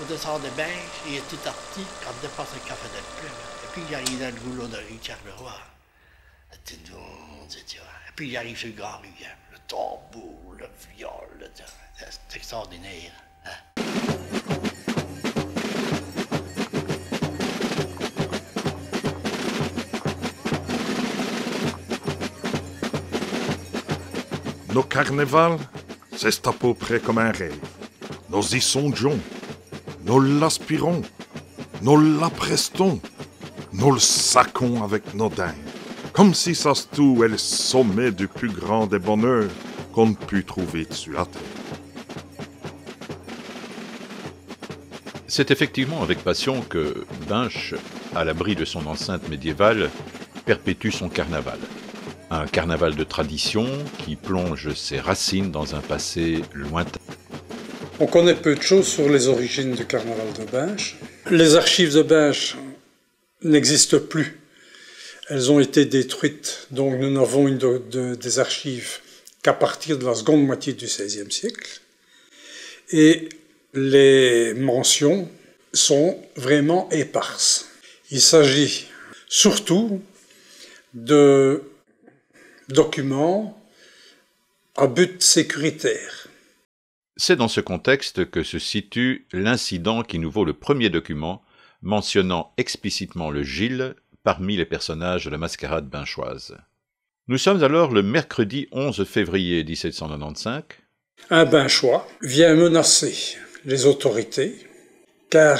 On descend des Binches, il est tout parti quand on dépasse le café de plume. Et puis il arrive dans le goulot de rue Charleroi. Et puis il arrive sur le Grand Rue, le tambour, le viol, c'est extraordinaire. Hein? Nos carnavals, c'est à peu près comme un rêve. Nous y songeons, nous l'aspirons, nous l'apprestons, nous le saquons avec nos dindes. Comme si ça se tout est le sommet du plus grand des bonheurs qu'on put trouver sur la terre. C'est effectivement avec passion que Binche, à l'abri de son enceinte médiévale, perpétue son carnaval. Un carnaval de tradition qui plonge ses racines dans un passé lointain. On connaît peu de choses sur les origines du carnaval de Binche. Les archives de Binche n'existent plus. Elles ont été détruites, donc nous n'avons des archives qu'à partir de la seconde moitié du XVIe siècle. Et les mentions sont vraiment éparses. Il s'agit surtout de documents à but sécuritaire. C'est dans ce contexte que se situe l'incident qui nous vaut le premier document mentionnant explicitement le Gilles parmi les personnages de la mascarade binchoise. Nous sommes alors le mercredi 11 février 1795. Un Binchois vient menacer les autorités, car,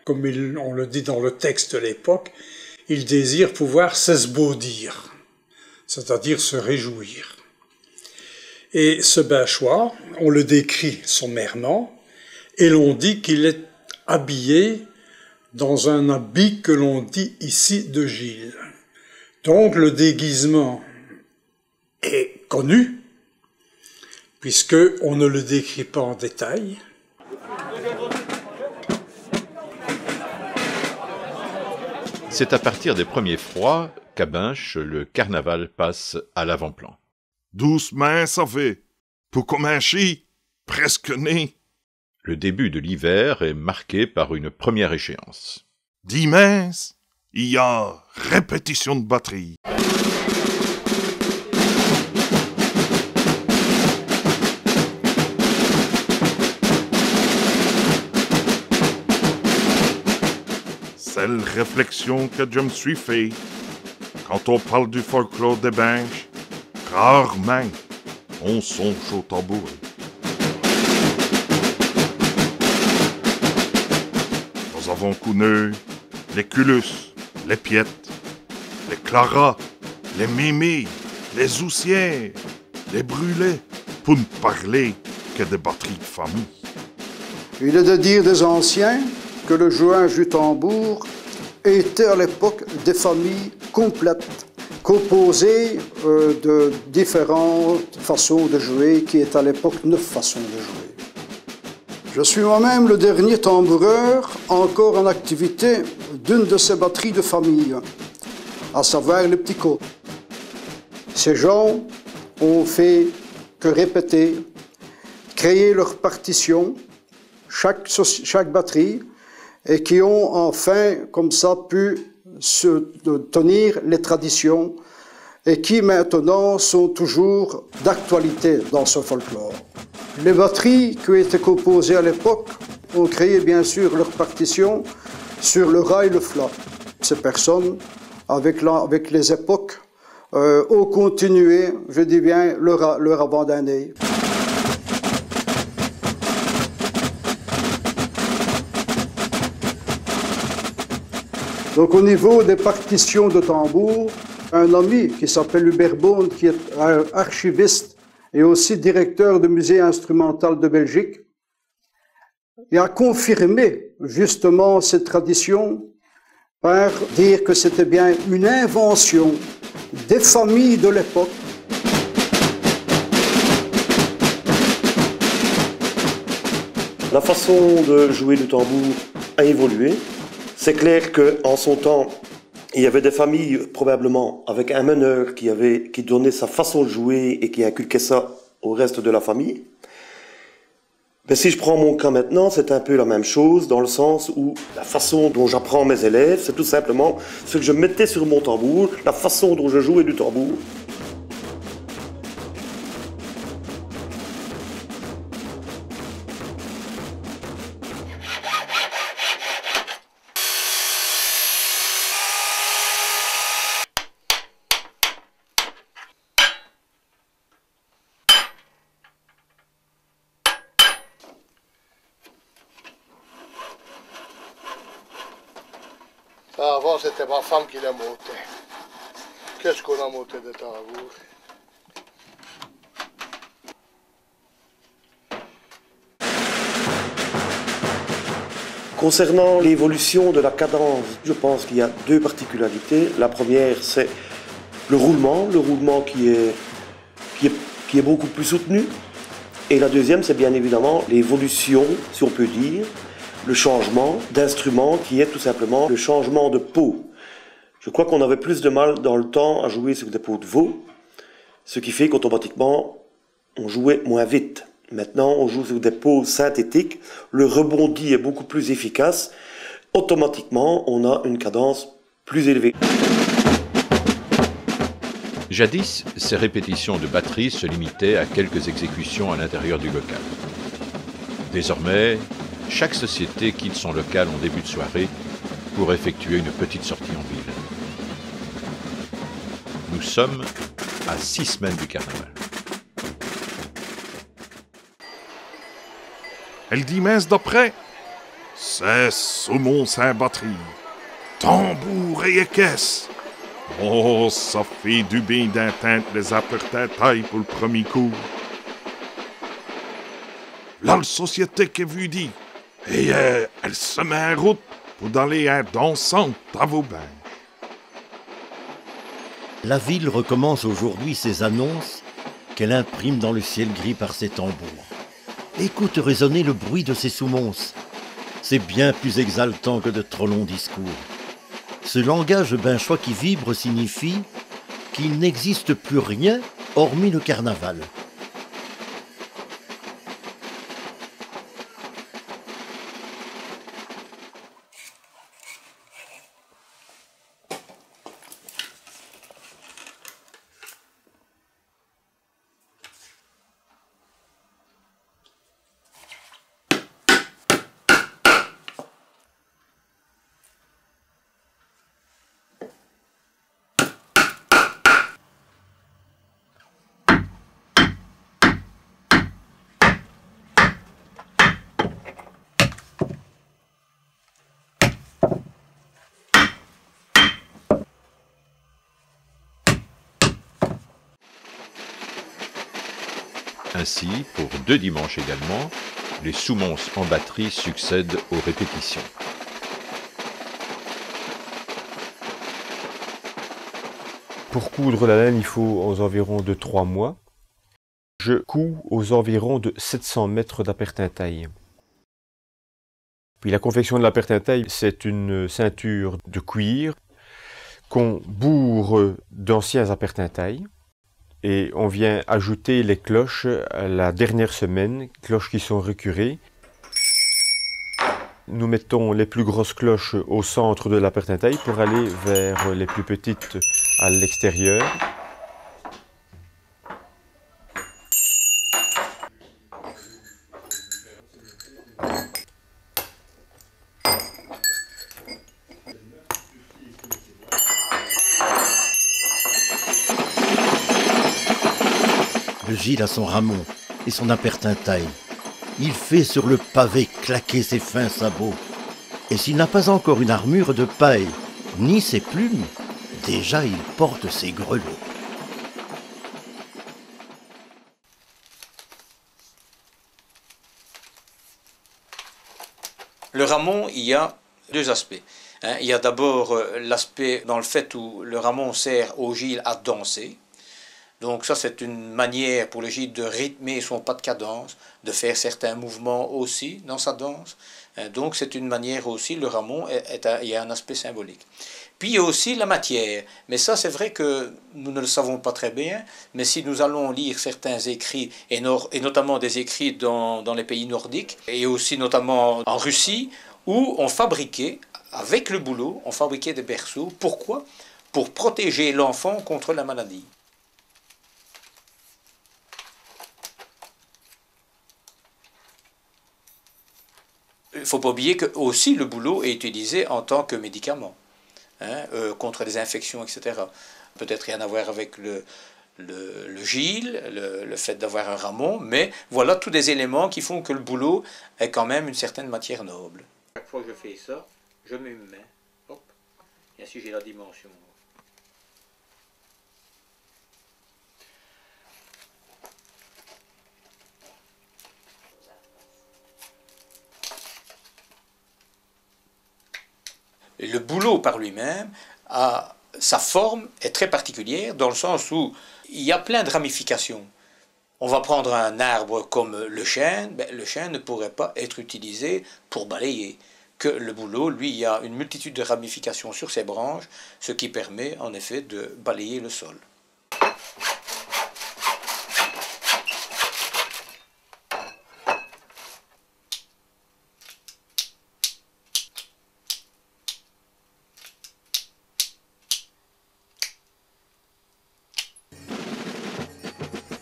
comme on le dit dans le texte de l'époque, il désire pouvoir s'esbaudir, c'est-à-dire se réjouir. Et ce Binchois, on le décrit sommairement, et l'on dit qu'il est habillé dans un habit que l'on dit ici de Gilles. Donc le déguisement est connu, puisqu'on ne le décrit pas en détail. C'est à partir des premiers froids qu'à Binche, le carnaval passe à l'avant-plan. Doucement, ça fait. Tout comme un chi, presque né. Le début de l'hiver est marqué par une première échéance. Dimanche, il y a répétition de batterie. C'est la réflexion que je me suis fait. Quand on parle du folklore des Binches, rarement on songe au tambourin. Nous avons connu les culus, les piettes, les claras, les mémés, les oussières, les brûlés, pour ne parler que des batteries de famille. Il est de dire des anciens que le jouage du tambour était à l'époque des familles complètes, composées de différentes façons de jouer, qui est à l'époque 9 façons de jouer. Je suis moi-même le dernier tamboureur encore en activité d'une de ces batteries de famille, à savoir les petits côtes. Ces gens ont fait que répéter, créer leur partition, chaque batterie, et qui ont enfin, comme ça, pu se tenir les traditions et qui maintenant sont toujours d'actualité dans ce folklore. Les batteries qui étaient composées à l'époque ont créé bien sûr leur partition sur le ras et le flat. Ces personnes, avec les époques, ont continué, je dis bien, leur abandonner. Donc au niveau des partitions de tambour, un ami qui s'appelle Hubert Bond, qui est archiviste et aussi directeur du musée instrumental de Belgique, il a confirmé justement cette tradition par dire que c'était bien une invention des familles de l'époque. La façon de jouer du tambour a évolué. C'est clair qu'en son temps, il y avait des familles probablement avec un meneur qui donnait sa façon de jouer et qui inculquait ça au reste de la famille. Mais si je prends mon cas maintenant, c'est un peu la même chose dans le sens où la façon dont j'apprends mes élèves, c'est tout simplement ce que je mettais sur mon tambour, la façon dont je jouais du tambour. Ça, avant, c'était ma femme qui l'a monté. Qu'est-ce qu'on a monté de tambour? Concernant l'évolution de la cadence, je pense qu'il y a deux particularités. La première, c'est le roulement qui est beaucoup plus soutenu. Et la deuxième, c'est bien évidemment l'évolution, si on peut dire, le changement d'instrument qui est tout simplement le changement de peau. Je crois qu'on avait plus de mal dans le temps à jouer sur des peaux de veau, ce qui fait qu'automatiquement, on jouait moins vite. Maintenant, on joue sur des peaux synthétiques, le rebondi est beaucoup plus efficace, automatiquement, on a une cadence plus élevée. Jadis, ces répétitions de batterie se limitaient à quelques exécutions à l'intérieur du local. Désormais, chaque société quitte son local en début de soirée pour effectuer une petite sortie en ville. Nous sommes à 6 semaines du carnaval. Elle dit mince d'après. C'est saumon sans batterie. Tambour et équesse. Oh, ça fait du bien d'entendre les apporter taille pour le premier coup. Là, la société qui vous dit. Et elle se met en route pour aller à dansante à vos bains. La ville recommence aujourd'hui ses annonces qu'elle imprime dans le ciel gris par ses tambours. Écoute résonner le bruit de ses sous-monces. C'est bien plus exaltant que de trop longs discours. Ce langage binchois qui vibre signifie qu'il n'existe plus rien hormis le carnaval. Ainsi, pour 2 dimanches également, les sous-monces en batterie succèdent aux répétitions. Pour coudre la laine, il faut aux environs de 3 mois. Je couds aux environs de 700 mètres d'appertintaille. Puis la confection de l'appertintaille, c'est une ceinture de cuir qu'on bourre d'anciens appertintailles. Et on vient ajouter les cloches à la dernière semaine, cloches qui sont récurées. Nous mettons les plus grosses cloches au centre de l'appertintaille pour aller vers les plus petites à l'extérieur. Le Gilles a son ramon et son appertintaille. Il fait sur le pavé claquer ses fins sabots. Et s'il n'a pas encore une armure de paille, ni ses plumes, déjà il porte ses grelots. Le ramon, il y a 2 aspects. Hein, il y a d'abord l'aspect dans le fait où le ramon sert au gille à danser. Donc ça, c'est une manière pour le gille de rythmer son pas de cadence, de faire certains mouvements aussi dans sa danse. Donc c'est une manière aussi, le ramon, il y a un aspect symbolique. Puis il y a aussi la matière. Mais ça, c'est vrai que nous ne le savons pas très bien, mais si nous allons lire certains écrits, et notamment des écrits dans les pays nordiques, et aussi notamment en Russie, où on fabriquait, avec le bouleau, on fabriquait des berceaux. Pourquoi? Pour protéger l'enfant contre la maladie. Il ne faut pas oublier que aussi le bouleau est utilisé en tant que médicament, hein, contre les infections, etc. Peut-être rien à voir avec le gille, le fait d'avoir un ramon, mais voilà tous des éléments qui font que le bouleau est quand même une certaine matière noble. Chaque fois que je fais ça, je mets une main, hop, et ainsi j'ai la dimension. Et le bouleau par lui-même, sa forme est très particulière dans le sens où il y a plein de ramifications. On va prendre un arbre comme le chêne, le chêne ne pourrait pas être utilisé pour balayer. Que le bouleau, lui, il y a une multitude de ramifications sur ses branches, ce qui permet en effet de balayer le sol.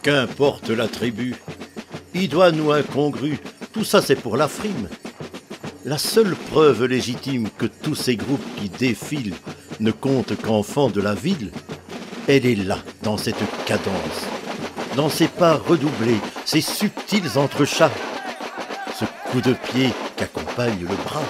Qu'importe l'attribut, idoine ou incongru, tout ça c'est pour la frime. La seule preuve légitime que tous ces groupes qui défilent ne comptent qu'enfants de la ville, elle est là, dans cette cadence, dans ces pas redoublés, ces subtils entrechats, ce coup de pied qu'accompagne le bras.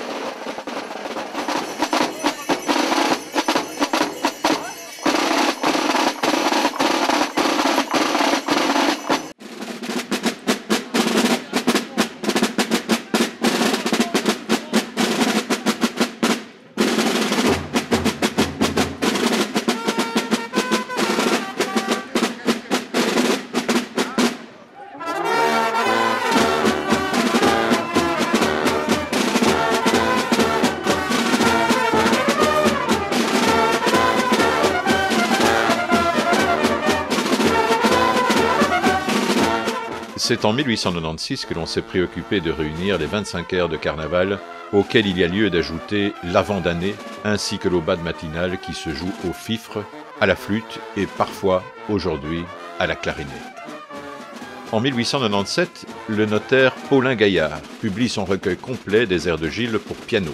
C'est en 1896 que l'on s'est préoccupé de réunir les 25 airs de carnaval auxquels il y a lieu d'ajouter l'avant-d'année ainsi que l'aubade matinale qui se joue au fifre, à la flûte et parfois, aujourd'hui, à la clarinette. En 1897, le notaire Paulin Gaillard publie son recueil complet des airs de Gille pour piano.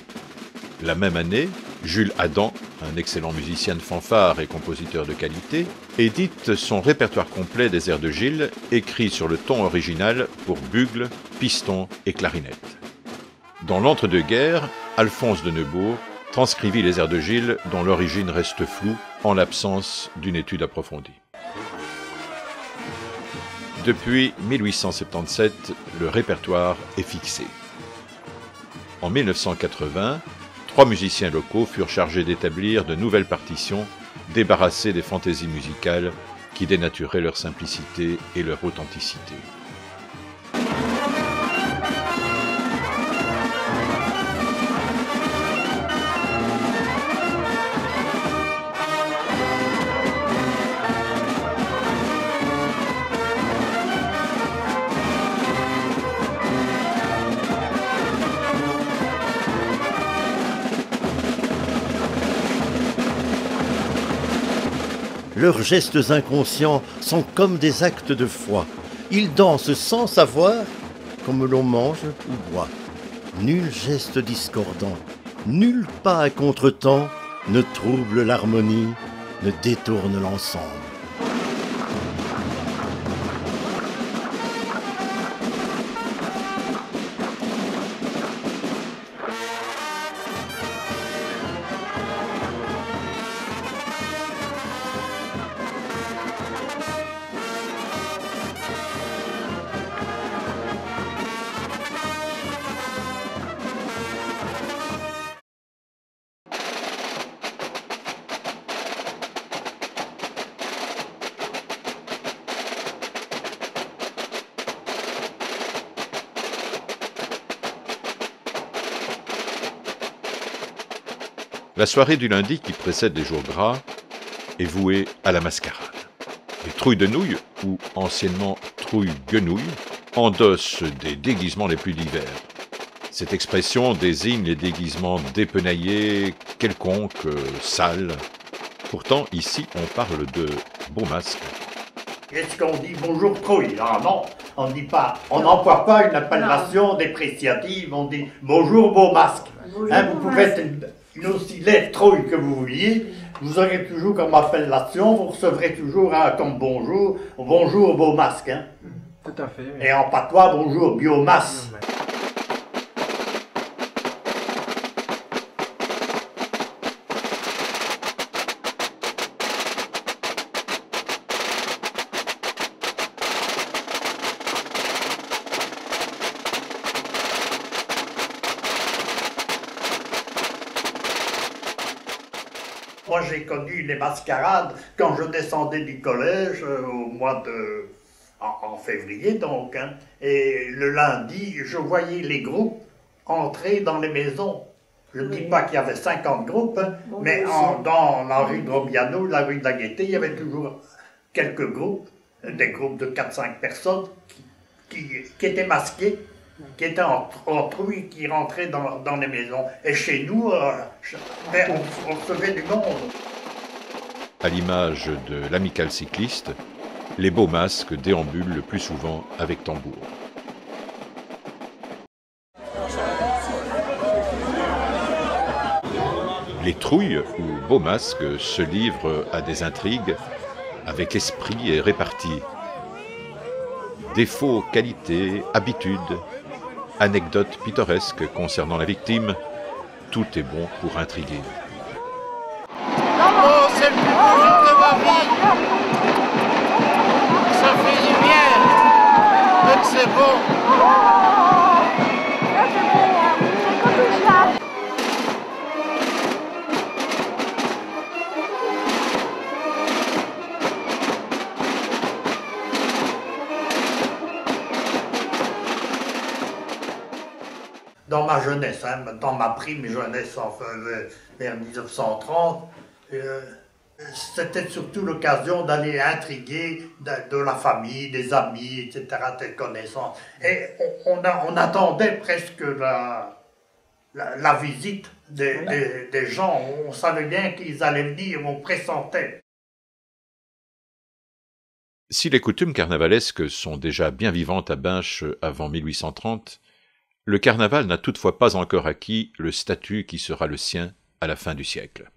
La même année, Jules Adam, un excellent musicien de fanfare et compositeur de qualité, édite son répertoire complet des airs de Gille, écrit sur le ton original pour bugle, piston et clarinette. Dans l'entre-deux-guerres, Alphonse de Neubourg transcrivit les airs de Gille dont l'origine reste floue en l'absence d'une étude approfondie. Depuis 1877, le répertoire est fixé. En 1980, 3 musiciens locaux furent chargés d'établir de nouvelles partitions débarrassées des fantaisies musicales qui dénaturaient leur simplicité et leur authenticité. Leurs gestes inconscients sont comme des actes de foi. Ils dansent sans savoir, comme l'on mange ou boit. Nul geste discordant, nul pas à contretemps ne trouble l'harmonie, ne détourne l'ensemble. La soirée du lundi qui précède les jours gras est vouée à la mascarade. Les trouilles de nouilles, ou anciennement trouilles guenouilles, endossent des déguisements les plus divers. Cette expression désigne les déguisements dépenaillés, quelconques, sales. Pourtant, ici, on parle de beaux masques. Est-ce qu'on dit bonjour trouille? Ah non, on dit pas. On n'emploie pas une appellation dépréciative, on dit bonjour beau masque. Hein, vous pouvez être une aussi laide trouille que vous vouliez, vous aurez toujours comme appellation, vous recevrez toujours comme bonjour, bonjour beau masque. Hein. Tout à fait. Oui. Et en patois, bonjour biomasse. Moi, j'ai connu les mascarades quand je descendais du collège au mois de... en février donc. Hein, et le lundi, je voyais les groupes entrer dans les maisons. Je ne dis pas qu'il y avait 50 groupes, hein, mais dans la rue de Robiano, la rue de la Gaîté, il y avait toujours quelques groupes, des groupes de 4-5 personnes qui étaient masqués, qui étaient en trouille, qui rentraient dans les maisons. Et chez nous, on recevait du monde. À l'image de l'amicale cycliste, les beaux masques déambulent le plus souvent avec tambour. Les trouilles ou beaux masques se livrent à des intrigues avec esprit et répartie. Défauts, qualités, habitudes, anecdotes pittoresques concernant la victime, tout est bon pour intriguer. Oh, c'est le plus beau jour de ma vie. Ça fait du bien. Donc c'est beau. Dans ma jeunesse, hein, dans ma prime jeunesse, enfin, vers 1930, c'était surtout l'occasion d'aller intriguer de la famille, des amis, etc., des connaissances. Et on attendait presque la visite des gens. On savait bien qu'ils allaient venir, on pressentait. Si les coutumes carnavalesques sont déjà bien vivantes à Binche avant 1830, le carnaval n'a toutefois pas encore acquis le statut qui sera le sien à la fin du siècle.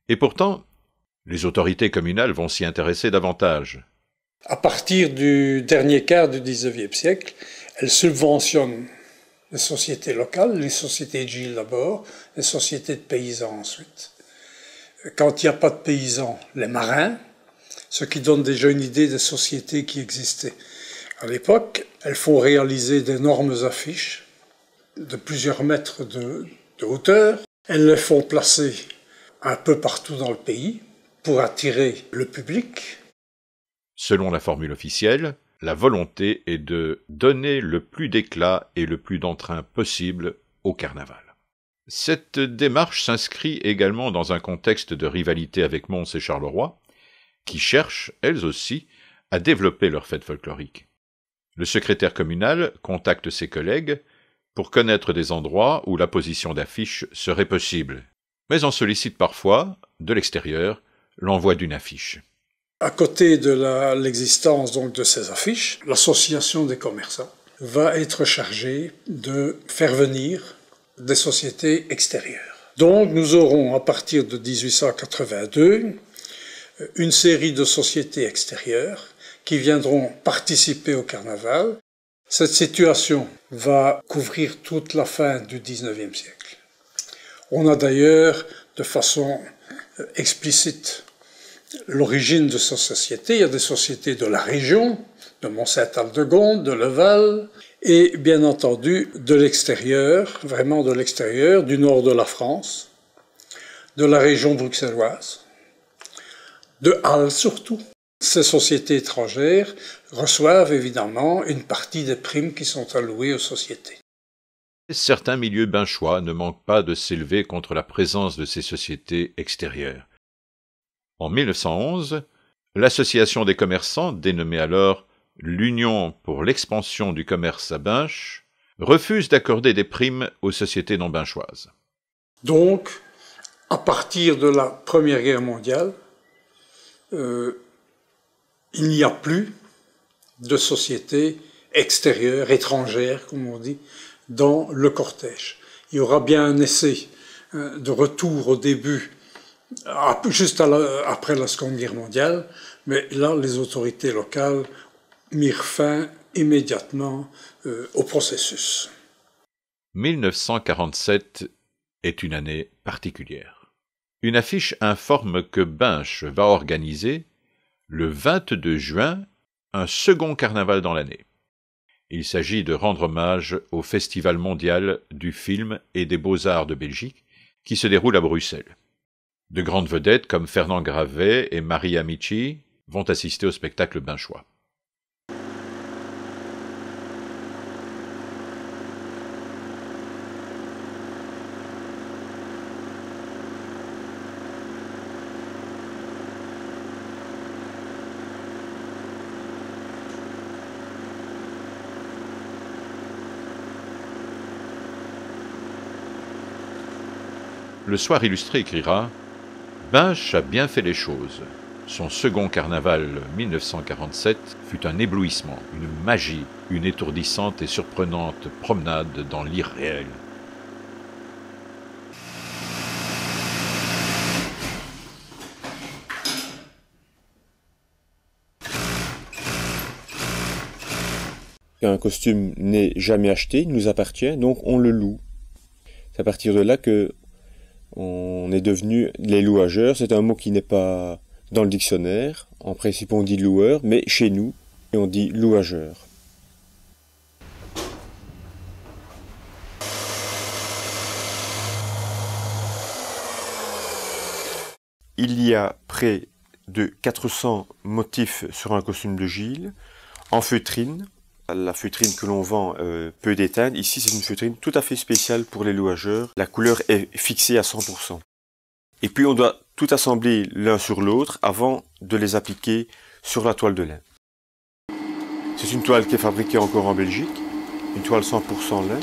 Et pourtant, les autorités communales vont s'y intéresser davantage. À partir du dernier quart du XIXe siècle, elles subventionnent les sociétés locales, les sociétés de gilles d'abord, les sociétés de paysans ensuite. Quand il n'y a pas de paysans, les marins, ce qui donne déjà une idée des sociétés qui existaient. À l'époque, elles font réaliser d'énormes affiches de plusieurs mètres de hauteur. Elles les font placer un peu partout dans le pays pour attirer le public. Selon la formule officielle, la volonté est de donner le plus d'éclat et le plus d'entrain possible au carnaval. Cette démarche s'inscrit également dans un contexte de rivalité avec Mons et Charleroi, qui cherchent, elles aussi, à développer leur fête folklorique. Le secrétaire communal contacte ses collègues pour connaître des endroits où la position d'affiches serait possible, mais on sollicite parfois, de l'extérieur, l'envoi d'une affiche. À côté de l'existence donc de ces affiches, l'association des commerçants va être chargée de faire venir des sociétés extérieures. Donc nous aurons à partir de 1882 une série de sociétés extérieures qui viendront participer au carnaval. Cette situation va couvrir toute la fin du XIXe siècle. On a d'ailleurs, de façon explicite, l'origine de ces sociétés. Il y a des sociétés de la région, de Mont-Saint-Aldegonde, de Leval, et bien entendu de l'extérieur, vraiment de l'extérieur, du nord de la France, de la région bruxelloise, de Halle surtout. Ces sociétés étrangères reçoivent évidemment une partie des primes qui sont allouées aux sociétés. certains milieux binchois ne manquent pas de s'élever contre la présence de ces sociétés extérieures. En 1911, l'association des commerçants, dénommée alors l'Union pour l'expansion du commerce à Binche, refuse d'accorder des primes aux sociétés non binchoises. Donc, à partir de la Première Guerre mondiale, il n'y a plus de sociétés extérieures, étrangères, comme on dit, dans le cortège. Il y aura bien un essai de retour au début, juste après la Seconde Guerre mondiale, mais là, les autorités locales mirent fin immédiatement au processus. 1947 est une année particulière. Une affiche informe que Binche va organiser, le 22 juin, un second carnaval dans l'année. Il s'agit de rendre hommage au Festival mondial du film et des beaux-arts de Belgique qui se déroule à Bruxelles. De grandes vedettes comme Fernand Gravet et Marie Amici vont assister au spectacle binchois. Le Soir illustré écrira « Binche a bien fait les choses. Son second carnaval 1947 fut un éblouissement, une magie, une étourdissante et surprenante promenade dans l'irréel. » Un costume n'est jamais acheté, il nous appartient, donc on le loue. C'est à partir de là que on est devenu les louageurs. C'est un mot qui n'est pas dans le dictionnaire. En principe, on dit loueur, mais chez nous, on dit louageur. Il y a près de 400 motifs sur un costume de Gilles, en feutrine. La feutrine que l'on vend peut déteindre. Ici, c'est une feutrine tout à fait spéciale pour les louageurs. La couleur est fixée à 100%. Et puis, on doit tout assembler l'un sur l'autre avant de les appliquer sur la toile de lin. C'est une toile qui est fabriquée encore en Belgique, une toile 100% lin.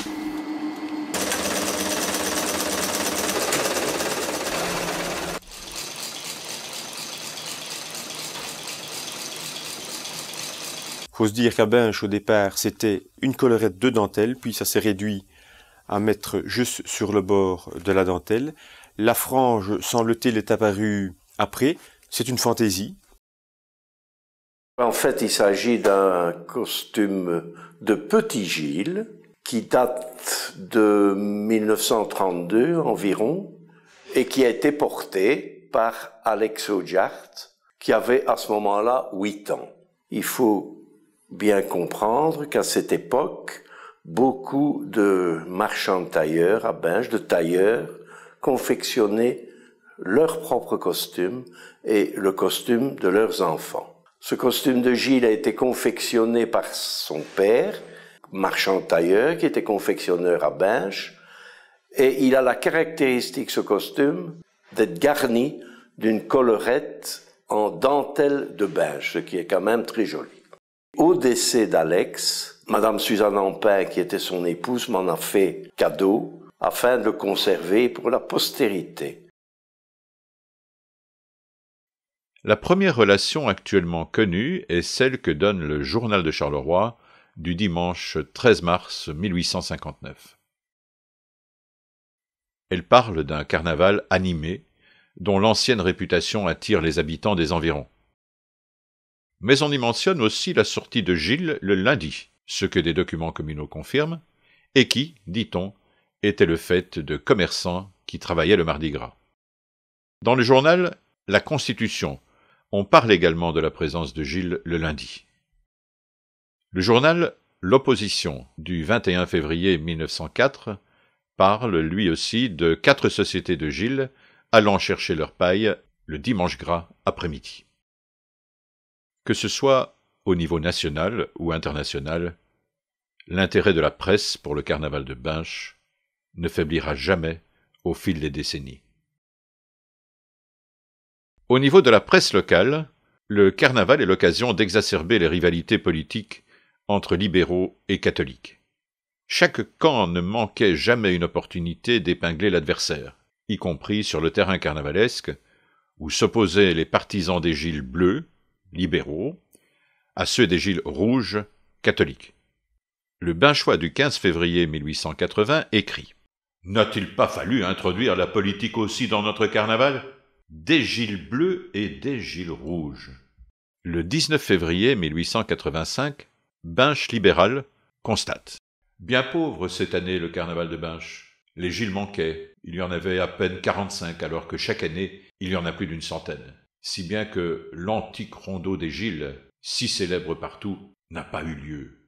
Il faut se dire qu'à Binche, au départ, c'était une collerette de dentelle, puis ça s'est réduit à mettre juste sur le bord de la dentelle. La frange, semble-t-il, est apparue après. C'est une fantaisie. En fait, il s'agit d'un costume de Petit Gilles qui date de 1932 environ et qui a été porté par Alex Ojart, qui avait à ce moment-là 8 ans. Il faut bien comprendre qu'à cette époque, beaucoup de marchands de tailleurs à Binche, de tailleurs, confectionnaient leur propre costume et le costume de leurs enfants. Ce costume de Gilles a été confectionné par son père, marchand de tailleur, qui était confectionneur à Binche, et il a la caractéristique, ce costume, d'être garni d'une collerette en dentelle de Binche, ce qui est quand même très joli. Au décès d'Alex, Madame Suzanne Ampin, qui était son épouse, m'en a fait cadeau afin de le conserver pour la postérité. La première relation actuellement connue est celle que donne le Journal de Charleroi du dimanche 13 mars 1859. Elle parle d'un carnaval animé dont l'ancienne réputation attire les habitants des environs. Mais on y mentionne aussi la sortie de Gilles le lundi, ce que des documents communaux confirment, et qui, dit-on, était le fait de commerçants qui travaillaient le Mardi Gras. Dans le journal La Constitution, on parle également de la présence de Gilles le lundi. Le journal L'Opposition du 21 février 1904 parle lui aussi de 4 sociétés de Gilles allant chercher leur paille le dimanche gras après-midi. Que ce soit au niveau national ou international, l'intérêt de la presse pour le carnaval de Binche ne faiblira jamais au fil des décennies. Au niveau de la presse locale, le carnaval est l'occasion d'exacerber les rivalités politiques entre libéraux et catholiques. Chaque camp ne manquait jamais une opportunité d'épingler l'adversaire, y compris sur le terrain carnavalesque, où s'opposaient les partisans des Gilles bleus, libéraux, à ceux des Gilles rouges, catholiques. Le Binchois du 15 février 1880 écrit « N'a-t-il pas fallu introduire la politique aussi dans notre carnaval ? Des Gilles bleus et des Gilles rouges. » Le 19 février 1885, Binche libéral constate « Bien pauvre cette année le carnaval de Binche. Les Gilles manquaient, il y en avait à peine 45 alors que chaque année il y en a plus d'une centaine. Si bien que l'antique rondeau des Gilles, si célèbre partout, n'a pas eu lieu. »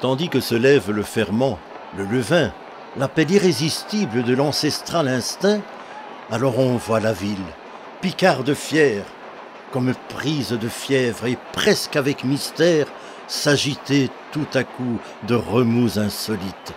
Tandis que se lève le ferment, le levain, l'appel irrésistible de l'ancestral instinct, alors on voit la ville, picarde fière, comme prise de fièvre et presque avec mystère, s'agiter tout à coup de remous insolites.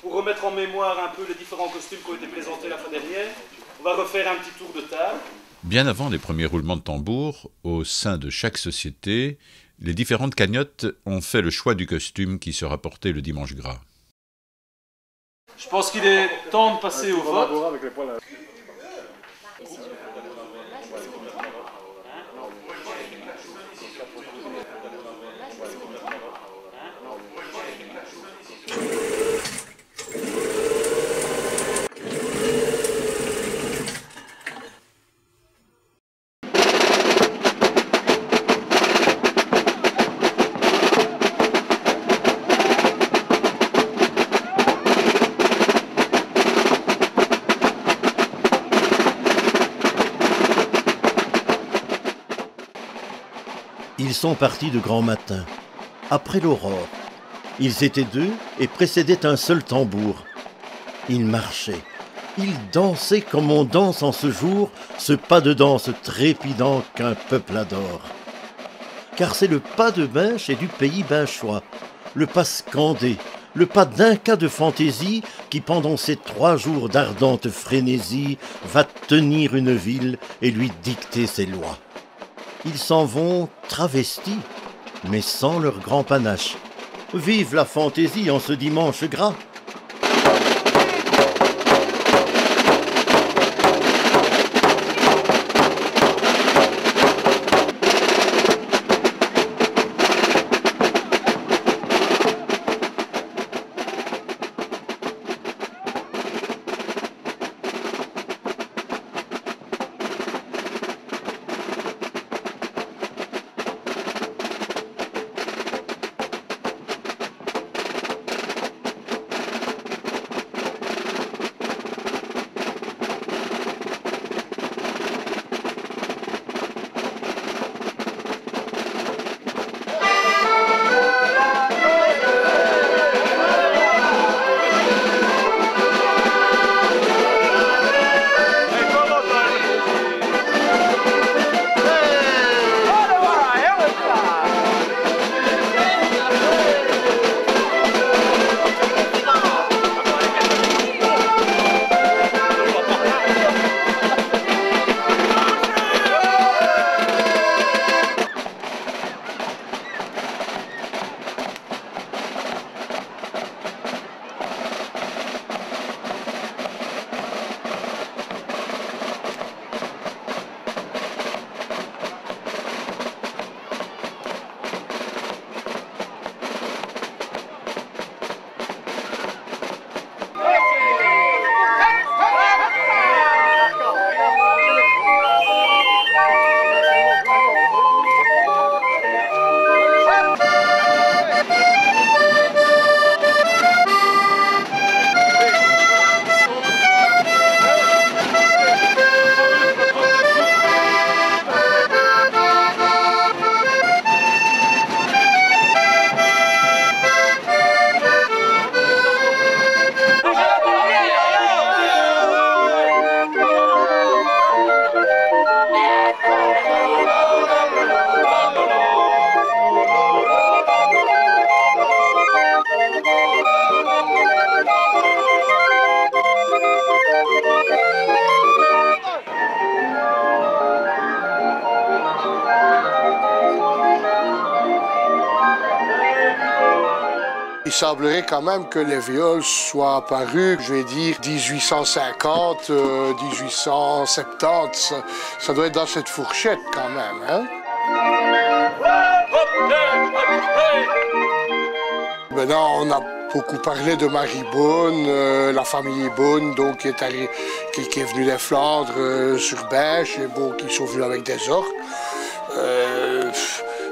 Remettre en mémoire un peu les différents costumes qui ont été présentés la fois dernière. On va refaire un petit tour de table. Bien avant les premiers roulements de tambour, au sein de chaque société, les différentes cagnottes ont fait le choix du costume qui sera porté le dimanche gras. Je pense qu'il est temps de passer au vote. Ils sont partis de grand matin, après l'aurore. Ils étaient deux et précédaient un seul tambour. Ils marchaient, ils dansaient comme on danse en ce jour, ce pas de danse trépidant qu'un peuple adore. Car c'est le pas de Binche et du pays binchois, le pas scandé, le pas d'un cas de fantaisie qui pendant ces 3 jours d'ardente frénésie va tenir une ville et lui dicter ses lois. Ils s'en vont travestis, mais sans leur grand panache. Vive la fantaisie en ce dimanche gras! semblerait quand même que les viols soient apparus, je vais dire, 1850, 1870. Ça doit être dans cette fourchette quand même, hein? Maintenant, on a beaucoup parlé de Marie Beaune, la famille Beaune, donc, qui est venue des Flandres sur Binche, et bon, qui sont venus avec des orques.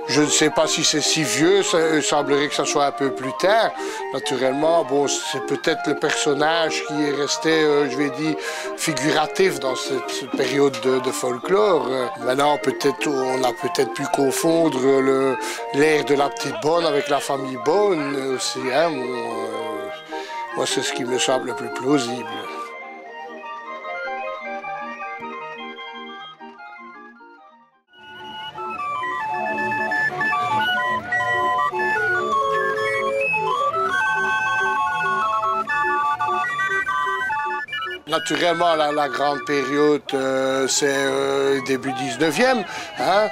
Je ne sais pas si c'est si vieux, il semblerait que ça soit un peu plus tard. Naturellement, bon, c'est peut-être le personnage qui est resté, je vais dire, figuratif dans cette période de folklore. Maintenant, peut-être, on a peut-être pu confondre l'air de la petite Bonne avec la famille Bonne aussi. Hein. Moi, c'est ce qui me semble le plus plausible. Naturellement, la grande période, c'est début 19e, hein?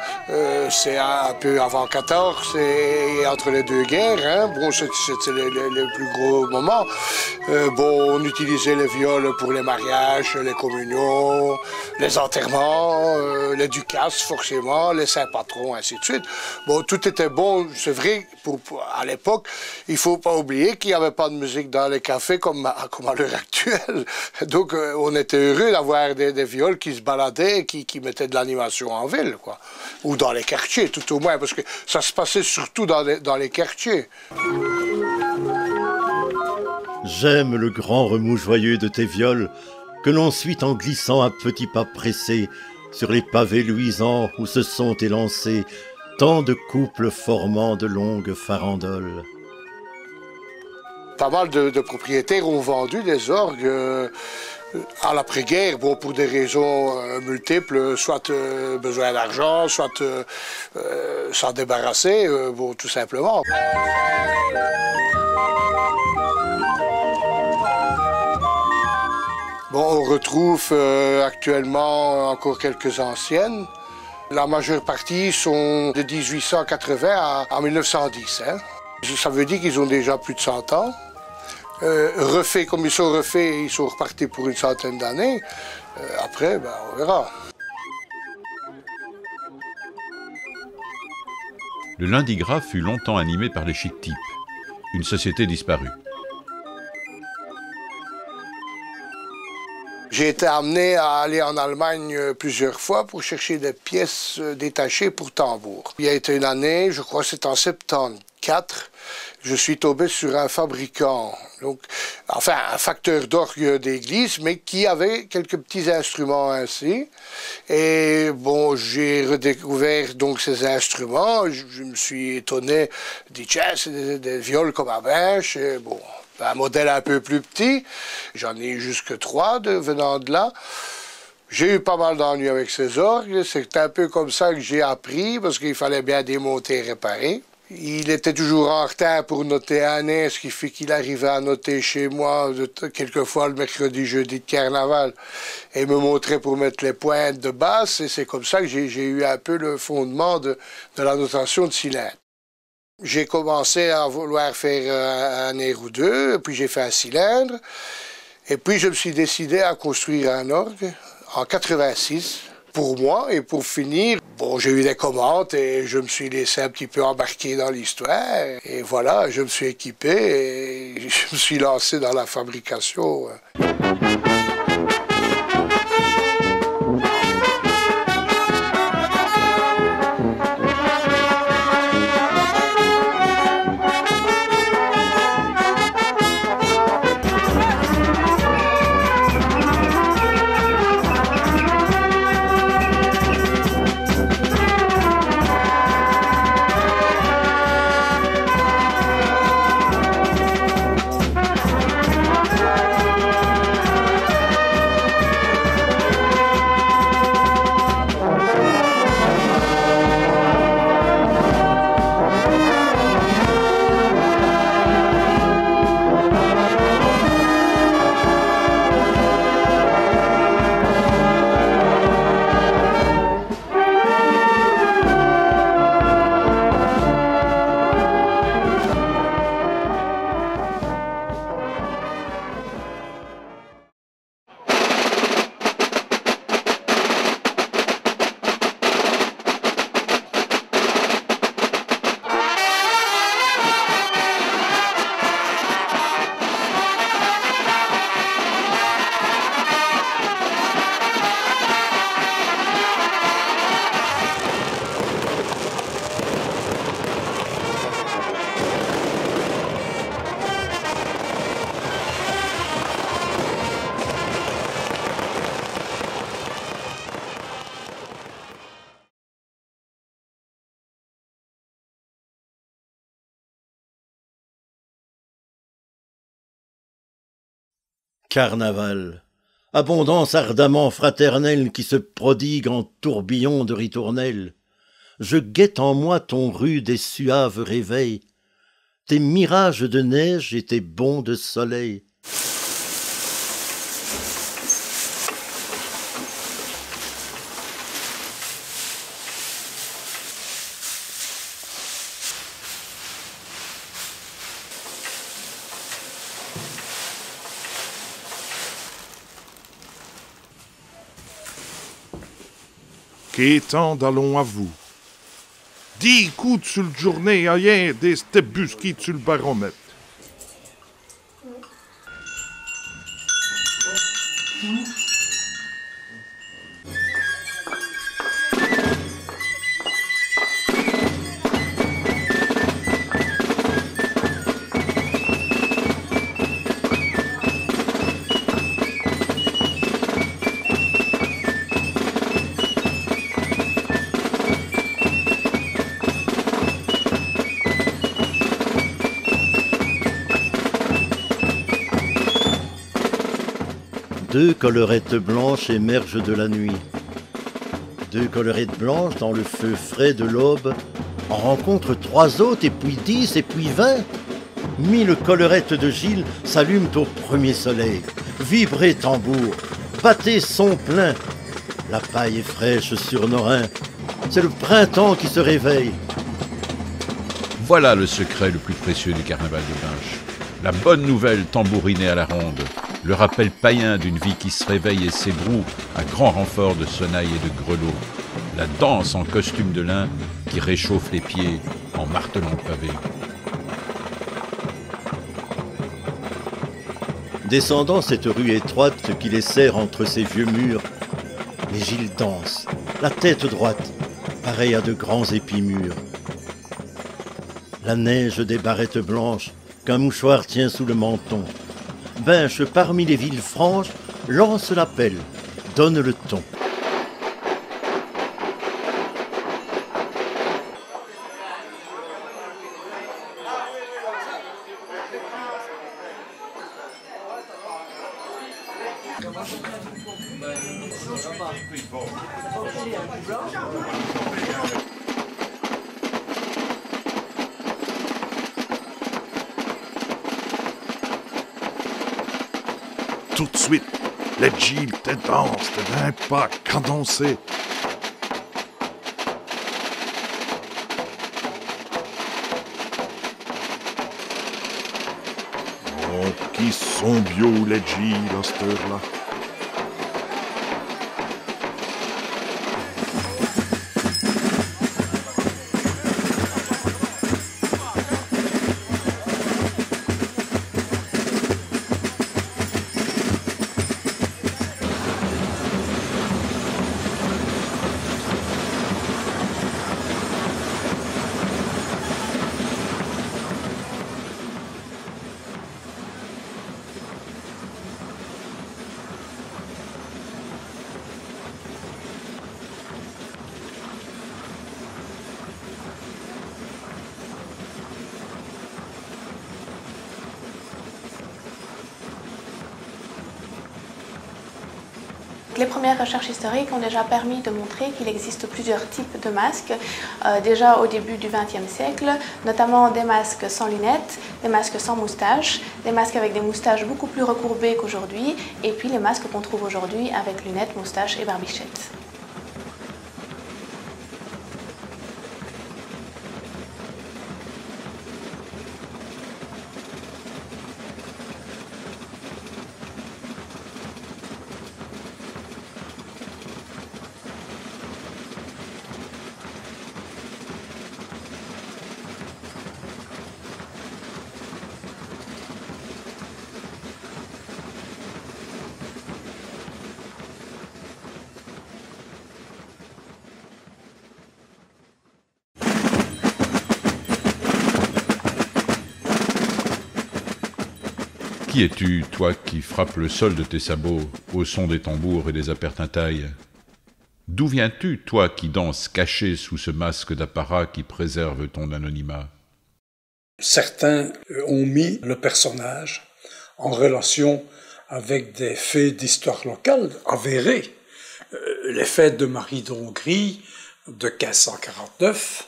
C'est un peu avant 14 et entre les deux guerres. Hein? Bon, c'était le plus gros moment. Bon, on utilisait les viols pour les mariages, les communions, les enterrements, les ducasses, forcément, les saints patrons, ainsi de suite. Bon, tout était bon, c'est vrai, à l'époque. Il ne faut pas oublier qu'il n'y avait pas de musique dans les cafés comme à l'heure actuelle. Donc, on était heureux d'avoir des viols qui se baladaient, qui mettaient de l'animation en ville, quoi. Ou dans les quartiers, tout au moins, parce que ça se passait surtout dans les quartiers. J'aime le grand remous joyeux de tes viols, que l'on suit en glissant à petits pas pressés sur les pavés luisants où se sont élancés tant de couples formant de longues farandoles. Pas mal de propriétaires ont vendu des orgues à l'après-guerre, bon, pour des raisons multiples, soit besoin d'argent, soit s'en débarrasser, bon, tout simplement. Bon, on retrouve actuellement encore quelques anciennes. La majeure partie sont de 1880 à 1910. Hein. Ça veut dire qu'ils ont déjà plus de 100 ans. Refaits comme ils sont refaits, ils sont repartis pour une centaine d'années. Après, ben, on verra. Le Lundi Gras fut longtemps animé par les Chic Types, une société disparue. J'ai été amené à aller en Allemagne plusieurs fois pour chercher des pièces détachées pour tambour. Il y a été une année, je crois que c'est en 74, je suis tombé sur un fabricant, donc, enfin un facteur d'orgue d'église, mais qui avait quelques petits instruments ainsi. Et bon, j'ai redécouvert donc ces instruments, je me suis étonné, je dis tiens, c'est des viols comme à Binche, et bon. Un modèle un peu plus petit, j'en ai eu jusque 3 venant de là. J'ai eu pas mal d'ennuis avec ces orgues, c'est un peu comme ça que j'ai appris, parce qu'il fallait bien démonter et réparer. Il était toujours en retard pour noter un air, ce qui fait qu'il arrivait à noter chez moi quelquefois le mercredi, jeudi de carnaval, et me montrer pour mettre les pointes de basse, et c'est comme ça que j'ai eu un peu le fondement de la notation de cylindre. J'ai commencé à vouloir faire un air ou deux, puis j'ai fait un cylindre. Et puis je me suis décidé à construire un orgue en 86 pour moi. Et pour finir, bon, j'ai eu des commandes et je me suis laissé un petit peu embarquer dans l'histoire. Et voilà, je me suis équipé et je me suis lancé dans la fabrication. Carnaval, abondance ardemment fraternelle qui se prodigue en tourbillon de ritournelles. Je guette en moi ton rude et suave réveil, tes mirages de neige et tes bonds de soleil. Qu'étant d'allons à vous. 10 coups sur le journée, rien des stebusquis sur le baromètre. Deux collerettes blanches émergent de la nuit. Deux collerettes blanches dans le feu frais de l'aube en rencontrent 3 autres, et puis 10, et puis 20. 1000 collerettes de Gilles s'allument au premier soleil. Vibrez tambour, battez son plein. La paille est fraîche sur nos reins. C'est le printemps qui se réveille. Voilà le secret le plus précieux du carnaval de Binche. La bonne nouvelle tambourinée à la ronde. Le rappel païen d'une vie qui se réveille et s'ébroue à grand renfort de sonnailles et de grelots. La danse en costume de lin qui réchauffe les pieds en martelant le pavé. Descendant cette rue étroite qui les serre entre ces vieux murs, les Gilles dansent, la tête droite, pareille à de grands épis mûrs. La neige des barrettes blanches qu'un mouchoir tient sous le menton. Binche, parmi les villes franches, lance l'appel, donne le ton. Tout de suite, les Gilles te dansent d'un pas cadencé. Oh, qui sont bio les Gilles à cette heure-là. Les premières recherches historiques ont déjà permis de montrer qu'il existe plusieurs types de masques, déjà au début du XXe siècle, notamment des masques sans lunettes, des masques sans moustache, des masques avec des moustaches beaucoup plus recourbées qu'aujourd'hui, et puis les masques qu'on trouve aujourd'hui avec lunettes, moustaches et barbichettes. Qui es-tu, toi qui frappes le sol de tes sabots au son des tambours et des appertintailles? D'où viens-tu, toi qui danses caché sous ce masque d'apparat qui préserve ton anonymat? Certains ont mis le personnage en relation avec des faits d'histoire locale avérés. Les fêtes de Marie d'Hongrie de 1549,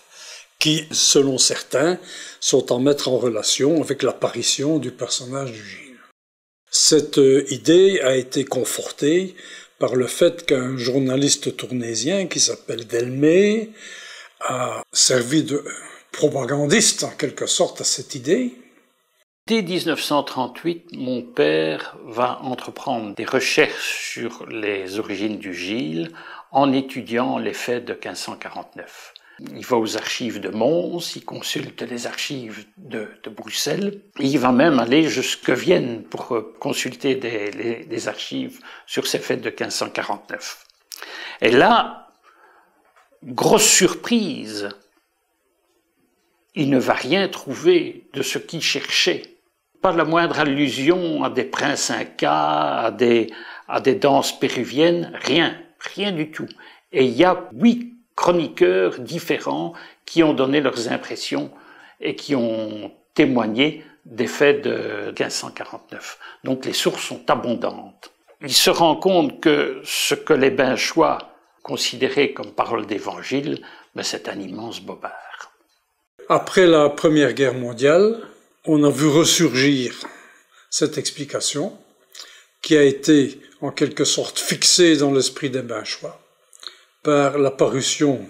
qui, selon certains, sont à mettre en relation avec l'apparition du personnage du Gilles. Cette idée a été confortée par le fait qu'un journaliste tournésien qui s'appelle Delmé a servi de propagandiste en quelque sorte à cette idée. Dès 1938, mon père va entreprendre des recherches sur les origines du Gilles en étudiant les faits de 1549. Il va aux archives de Mons, il consulte les archives de Bruxelles, il va même aller jusqu'à Vienne pour consulter des archives sur ces faits de 1549. Et là, grosse surprise, il ne va rien trouver de ce qu'il cherchait. Pas la moindre allusion à des princes incas, à des danses péruviennes, rien du tout. Et il y a 8 chroniqueurs différents qui ont donné leurs impressions et qui ont témoigné des faits de 1549. Donc les sources sont abondantes. Il se rend compte que ce que les Binchois considéraient comme parole d'évangile, c'est un immense bobard. Après la Première Guerre mondiale, on a vu ressurgir cette explication qui a été en quelque sorte fixée dans l'esprit des Binchois par la parution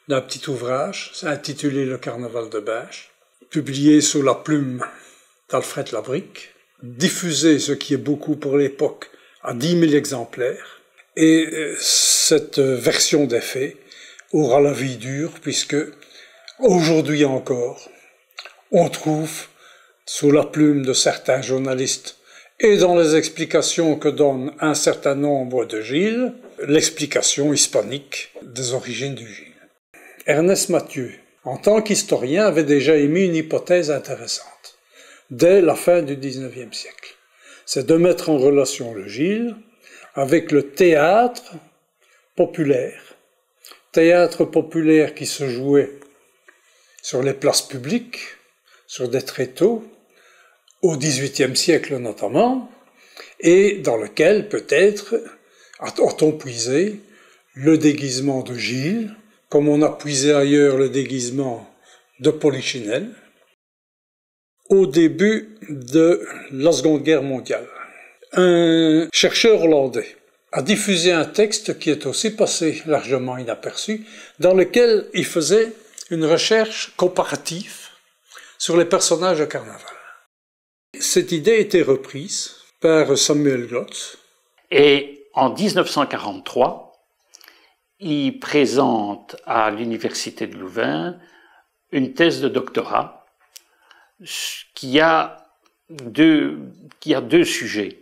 d'un petit ouvrage intitulé Le Carnaval de Binche, publié sous la plume d'Alfred Labrique, diffusé, ce qui est beaucoup pour l'époque, à 10 000 exemplaires. Et cette version des faits aura la vie dure, puisque aujourd'hui encore, on trouve sous la plume de certains journalistes et dans les explications que donne un certain nombre de Gilles, l'explication hispanique des origines du Gilles. Ernest Mathieu, en tant qu'historien, avait déjà émis une hypothèse intéressante dès la fin du XIXe siècle. C'est de mettre en relation le Gilles avec le théâtre populaire qui se jouait sur les places publiques, sur des tréteaux, au XVIIIe siècle notamment, et dans lequel peut-être a-t-on puisé le déguisement de Gilles, comme on a puisé ailleurs le déguisement de Polichinelle, au début de la Seconde Guerre mondiale. Un chercheur hollandais a diffusé un texte qui est aussi passé largement inaperçu, dans lequel il faisait une recherche comparative sur les personnages de carnaval. Cette idée a été reprise par Samuel Glotz. Et en 1943, il présente à l'Université de Louvain une thèse de doctorat qui a deux sujets.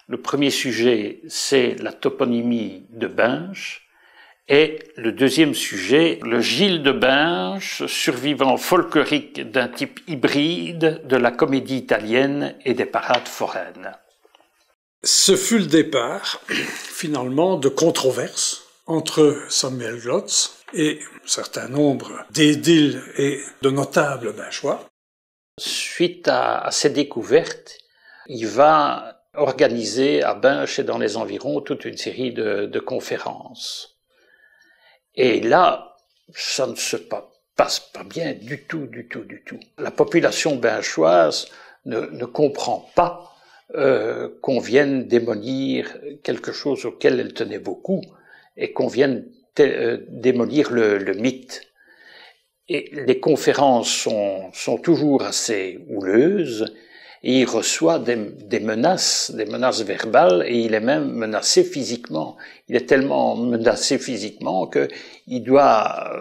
Le premier sujet, c'est la toponymie de Binche, et le deuxième sujet, le Gilles de Binche, survivant folklorique d'un type hybride de la comédie italienne et des parades foraines. Ce fut le départ, finalement, de controverses entre Samuel Glotz et un certain nombre d'édiles et de notables binchois. Suite à ces découvertes, il va organiser à Binche et dans les environs toute une série de conférences. Et là, ça ne se passe pas bien du tout. La population binchoise ne comprend pas qu'on vienne démolir quelque chose auquel elle tenait beaucoup et qu'on vienne démolir le mythe. Et les conférences sont toujours assez houleuses et il reçoit des menaces verbales et il est même menacé physiquement. Il est tellement menacé physiquement qu'il doit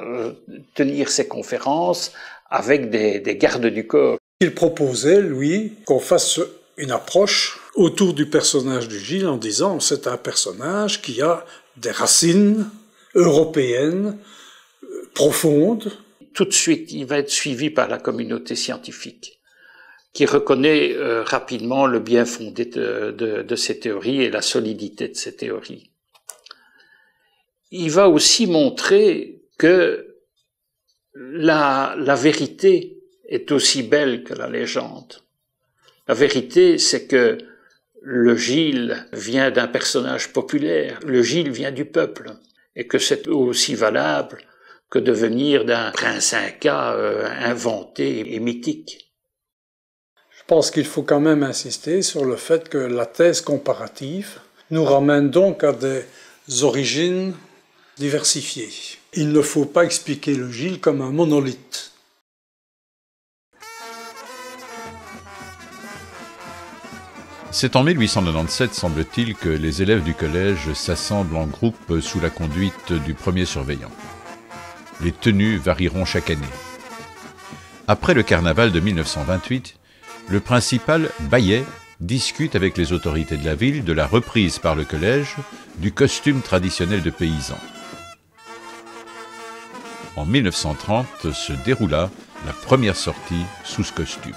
tenir ses conférences avec des gardes du corps. Il proposait, lui, qu'on fasse une approche autour du personnage du Gilles en disant c'est un personnage qui a des racines européennes profondes. Tout de suite, il va être suivi par la communauté scientifique qui reconnaît rapidement le bien fondé de ces théories et la solidité de ces théories. Il va aussi montrer que la vérité est aussi belle que la légende. La vérité, c'est que le Gilles vient d'un personnage populaire, le Gilles vient du peuple, et que c'est aussi valable que de venir d'un prince inca inventé et mythique. Je pense qu'il faut quand même insister sur le fait que la thèse comparative nous ramène donc à des origines diversifiées. Il ne faut pas expliquer le Gilles comme un monolithe. C'est en 1897, semble-t-il, que les élèves du collège s'assemblent en groupe sous la conduite du premier surveillant. Les tenues varieront chaque année. Après le carnaval de 1928, le principal Baillet discute avec les autorités de la ville de la reprise par le collège du costume traditionnel de paysan. En 1930 se déroula la première sortie sous ce costume.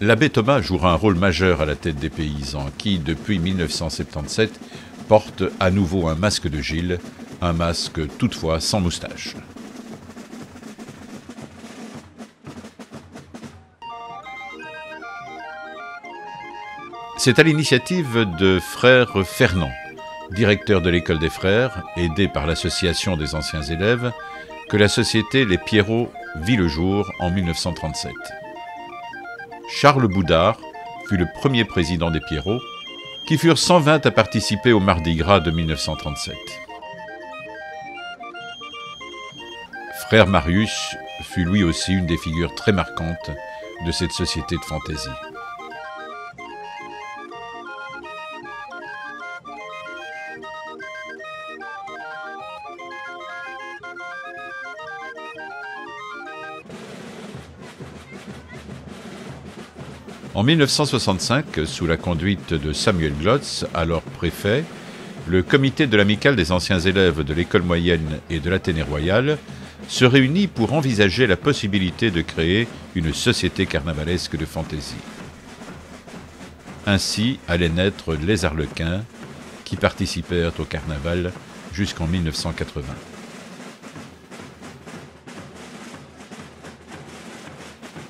L'abbé Thomas jouera un rôle majeur à la tête des paysans qui, depuis 1977, portent à nouveau un masque de Gilles, un masque toutefois sans moustache. C'est à l'initiative de frère Fernand, directeur de l'école des frères, aidé par l'association des anciens élèves, que la société Les Pierrots vit le jour en 1937. Charles Boudard fut le premier président des Pierrots, qui furent 120 à participer au Mardi Gras de 1937. Frère Marius fut lui aussi une des figures très marquantes de cette société de fantaisie. En 1965, sous la conduite de Samuel Glotz, alors préfet, le comité de l'amicale des anciens élèves de l'école moyenne et de l'Athénée royal se réunit pour envisager la possibilité de créer une société carnavalesque de fantaisie. Ainsi allaient naître les Arlequins, qui participèrent au carnaval jusqu'en 1980.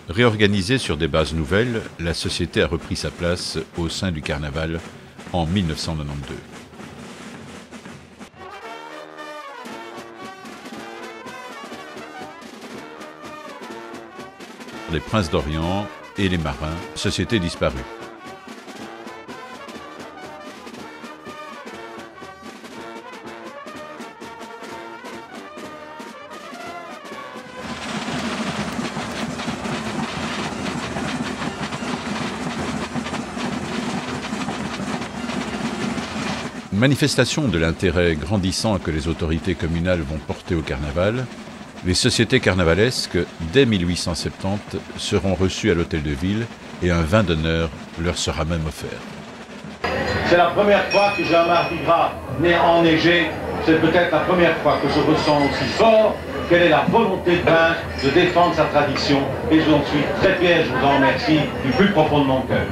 Réorganisée sur des bases nouvelles, la société a repris sa place au sein du carnaval en 1992. Les Princes d'Orient et les Marins, société disparue. Manifestation de l'intérêt grandissant que les autorités communales vont porter au carnaval, les sociétés carnavalesques, dès 1870, seront reçues à l'hôtel de ville et un vin d'honneur leur sera même offert. C'est la première fois que j'ai un Mardi Gras enneigé. C'est peut-être la première fois que je ressens aussi fort quelle est la volonté de Bain de défendre sa tradition. Et je vous en suis très fier, je vous en remercie du plus profond de mon cœur.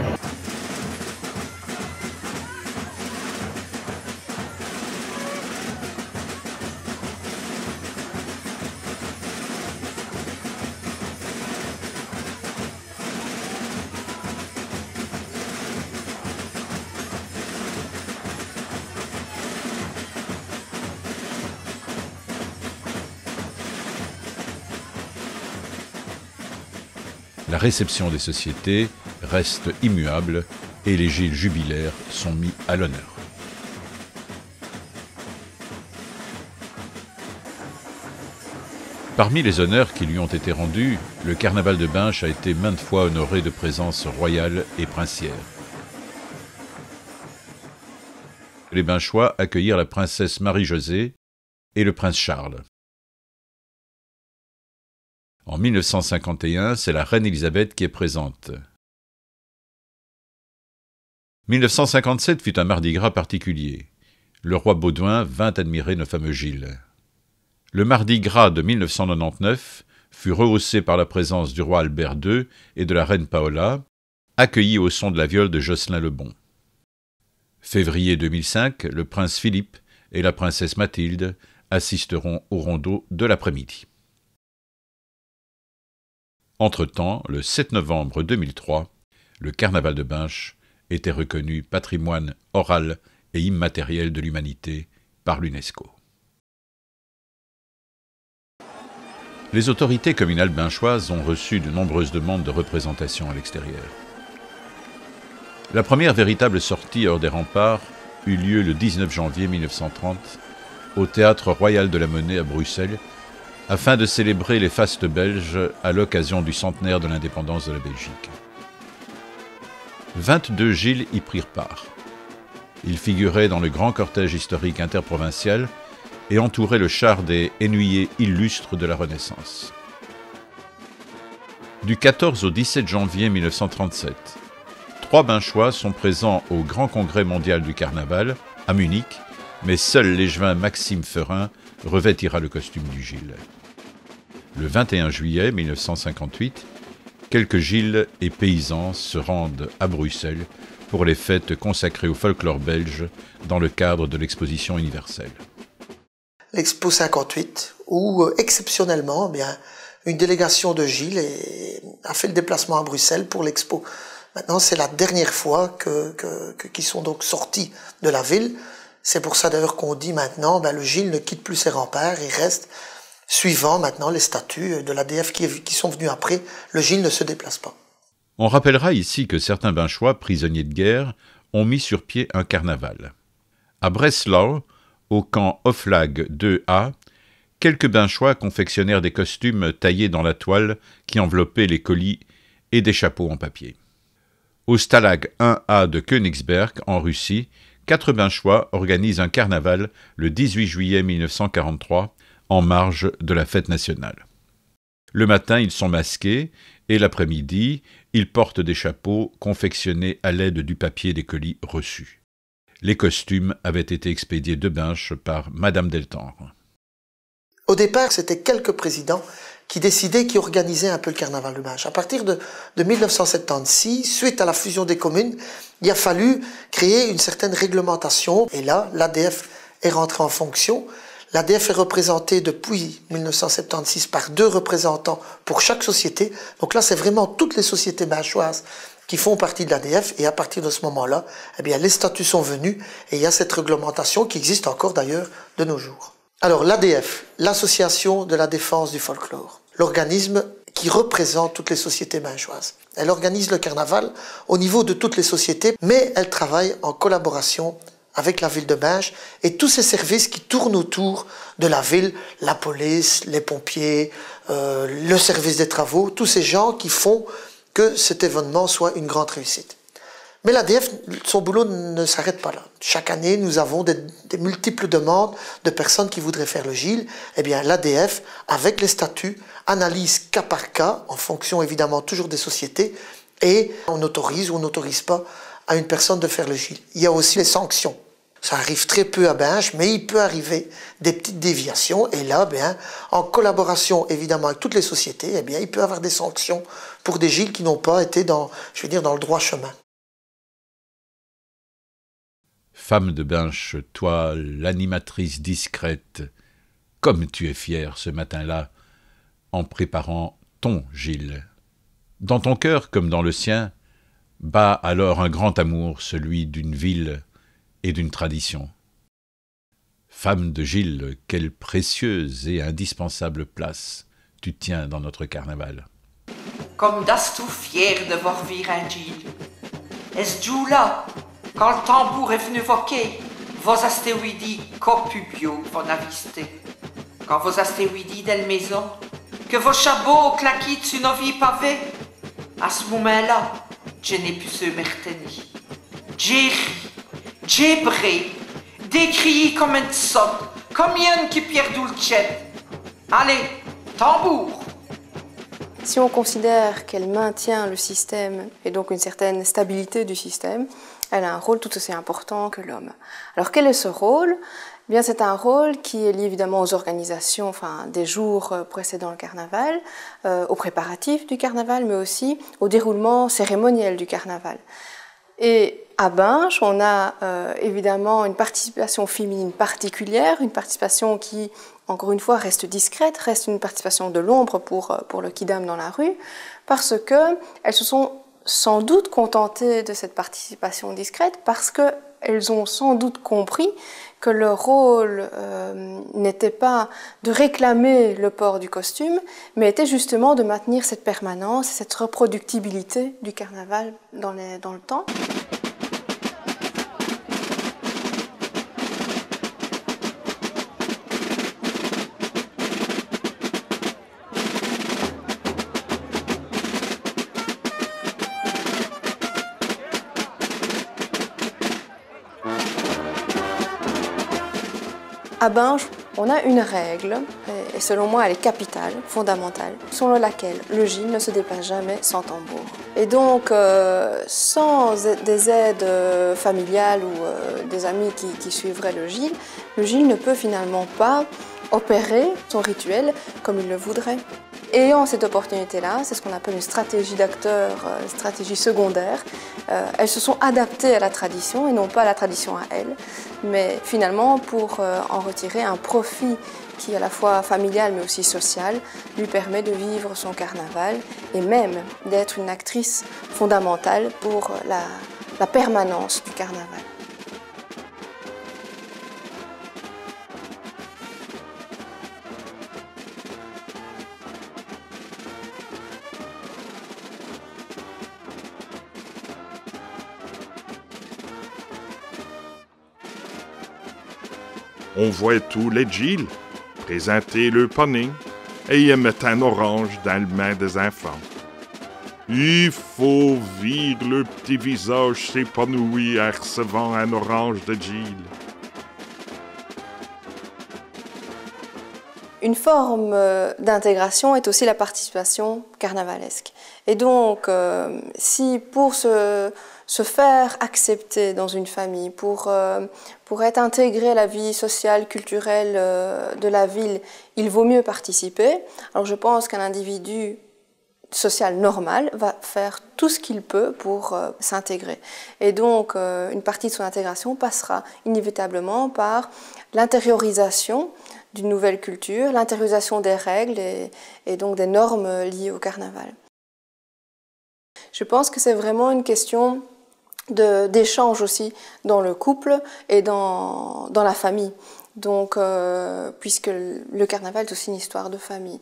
La réception des sociétés reste immuable et les Gilles jubilaires sont mis à l'honneur. Parmi les honneurs qui lui ont été rendus, le carnaval de Binche a été maintes fois honoré de présence royale et princière. Les Binchois accueillirent la princesse Marie-Josée et le prince Charles. En 1951, c'est la reine Élisabeth qui est présente. 1957 fut un Mardi Gras particulier. Le roi Baudouin vint admirer nos fameux Gilles. Le Mardi Gras de 1999 fut rehaussé par la présence du roi Albert II et de la reine Paola, accueillis au son de la viole de Jocelyn Le Bon. Février 2005, le prince Philippe et la princesse Mathilde assisteront au rondeau de l'après-midi. Entre-temps, le 7 novembre 2003, le carnaval de Binche était reconnu patrimoine oral et immatériel de l'humanité par l'UNESCO. Les autorités communales binchoises ont reçu de nombreuses demandes de représentation à l'extérieur. La première véritable sortie hors des remparts eut lieu le 19 janvier 1930 au Théâtre Royal de la Monnaie à Bruxelles, afin de célébrer les fastes belges à l'occasion du centenaire de l'indépendance de la Belgique. 22 Gilles y prirent part. Ils figuraient dans le grand cortège historique interprovincial et entouraient le char des Hennuyers illustres de la Renaissance. Du 14 au 17 janvier 1937, 3 Binchois sont présents au Grand Congrès mondial du Carnaval, à Munich, mais seul l'échevin Maxime Ferin revêtira le costume du Gilles. Le 21 juillet 1958, quelques Gilles et paysans se rendent à Bruxelles pour les fêtes consacrées au folklore belge dans le cadre de l'exposition universelle. L'Expo 58, où exceptionnellement, une délégation de Gilles a fait le déplacement à Bruxelles pour l'Expo. Maintenant, c'est la dernière fois qu'ils sont donc sortis de la ville. C'est pour ça d'ailleurs qu'on dit maintenant, le Gilles ne quitte plus ses remparts, il reste, suivant maintenant les statuts de l'ADF qui sont venus après, le Gilles ne se déplace pas. On rappellera ici que certains Binchois, prisonniers de guerre, ont mis sur pied un carnaval. À Breslau, au camp Hoflag 2A, quelques Binchois confectionnèrent des costumes taillés dans la toile qui enveloppait les colis et des chapeaux en papier. Au Stalag 1A de Königsberg, en Russie, 4 Binchois organisent un carnaval le 18 juillet 1943, en marge de la fête nationale. Le matin, ils sont masqués, et l'après-midi, ils portent des chapeaux confectionnés à l'aide du papier des colis reçus. Les costumes avaient été expédiés de Binche par Madame Deltendre. Au départ, c'était quelques présidents qui décidaient, qui organisaient un peu le carnaval de Binche. À partir de 1976, suite à la fusion des communes, il a fallu créer une certaine réglementation. Et là, l'ADF est rentrée en fonction. L'ADF est représentée depuis 1976 par 2 représentants pour chaque société. Donc là, c'est vraiment toutes les sociétés binchoises qui font partie de l'ADF. Et à partir de ce moment-là, les statuts sont venus et il y a cette réglementation qui existe encore d'ailleurs de nos jours. Alors l'ADF, l'Association de la défense du folklore, l'organisme qui représente toutes les sociétés binchoises. Elle organise le carnaval au niveau de toutes les sociétés, mais elle travaille en collaboration avec la ville de Binche et tous ces services qui tournent autour de la ville, la police, les pompiers, le service des travaux, tous ces gens qui font que cet événement soit une grande réussite. Mais l'ADF, son boulot ne s'arrête pas là. Chaque année, nous avons des multiples demandes de personnes qui voudraient faire le Gilles. L'ADF, avec les statuts, analyse cas par cas, en fonction évidemment toujours des sociétés, et on autorise ou on n'autorise pas à une personne de faire le Gilles. Il y a aussi les sanctions. Ça arrive très peu à Binche, mais il peut arriver des petites déviations. Et là, en collaboration évidemment avec toutes les sociétés, il peut y avoir des sanctions pour des Gilles qui n'ont pas été dans le droit chemin. Femme de Binche, toi, l'animatrice discrète, comme tu es fière ce matin-là, en préparant ton Gilles. Dans ton cœur comme dans le sien, bat alors un grand amour, celui d'une ville et d'une tradition. Femme de Gilles, quelle précieuse et indispensable place tu tiens dans notre carnaval. Comme das du fier de voir vir un Gilles. Es giù là, quand le tambour est venu voquer, vos astéroïdes copubio von aviste. Quand vos astéroïdes del maison, que vos chabots claquent sur nos vies pavées, à ce moment-là, je n'ai plus ce merteni. J'ai ri, j'ai bré, décrié comme une sotte, comme un qui perd dulcet. Allez, tambour! Si on considère qu'elle maintient le système et donc une certaine stabilité du système, elle a un rôle tout aussi important que l'homme. Alors quel est ce rôle ? Eh bien, c'est un rôle qui est lié évidemment aux organisations, des jours précédant le carnaval, aux préparatifs du carnaval, mais aussi au déroulement cérémoniel du carnaval. Et à Binche, on a évidemment une participation féminine particulière, une participation qui encore une fois, reste discrète, reste une participation de l'ombre pour le kidam dans la rue, parce qu'elles se sont sans doute contentées de cette participation discrète, parce qu'elles ont sans doute compris que leur rôle n'était pas de réclamer le port du costume, mais était justement de maintenir cette permanence, cette reproductibilité du carnaval dans le temps. À Binche, on a une règle, et selon moi elle est capitale, fondamentale, selon laquelle le gil ne se déplace jamais sans tambour. Et donc, sans des aides familiales ou des amis qui suivraient le gil ne peut finalement pas opérer son rituel comme il le voudrait. Ayant cette opportunité-là, c'est ce qu'on appelle une stratégie d'acteur, une stratégie secondaire. Elles se sont adaptées à la tradition et non pas à la tradition à elles, mais finalement pour en retirer un profit qui est à la fois familial mais aussi social, lui permet de vivre son carnaval et même d'être une actrice fondamentale pour la permanence du carnaval. On voit tous les Gilles présenter le panier et y mettre un orange dans les mains des enfants. Il faut vivre le petit visage s'épanouir en recevant un orange de Gilles. Une forme d'intégration est aussi la participation carnavalesque. Et donc, si pour se faire accepter dans une famille, pour être intégré à la vie sociale, culturelle de la ville, il vaut mieux participer. Alors je pense qu'un individu social normal va faire tout ce qu'il peut pour s'intégrer. Et donc, une partie de son intégration passera inévitablement par l'intériorisation d'une nouvelle culture, l'intériorisation des règles et donc des normes liées au carnaval. Je pense que c'est vraiment une question d'échange aussi dans le couple et dans la famille. Donc, puisque le carnaval est aussi une histoire de famille.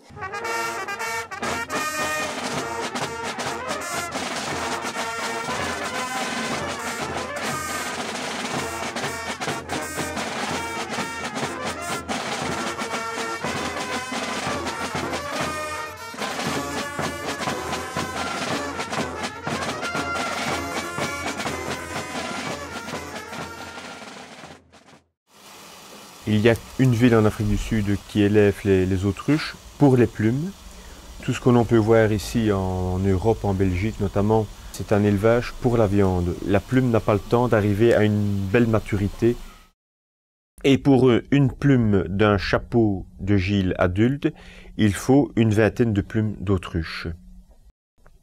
Il y a une ville en Afrique du Sud qui élève les autruches pour les plumes. Tout ce que l'on peut voir ici en Europe, en Belgique notamment, c'est un élevage pour la viande. La plume n'a pas le temps d'arriver à une belle maturité. Et pour une plume d'un chapeau de Gilles adulte, il faut une vingtaine de plumes d'autruche.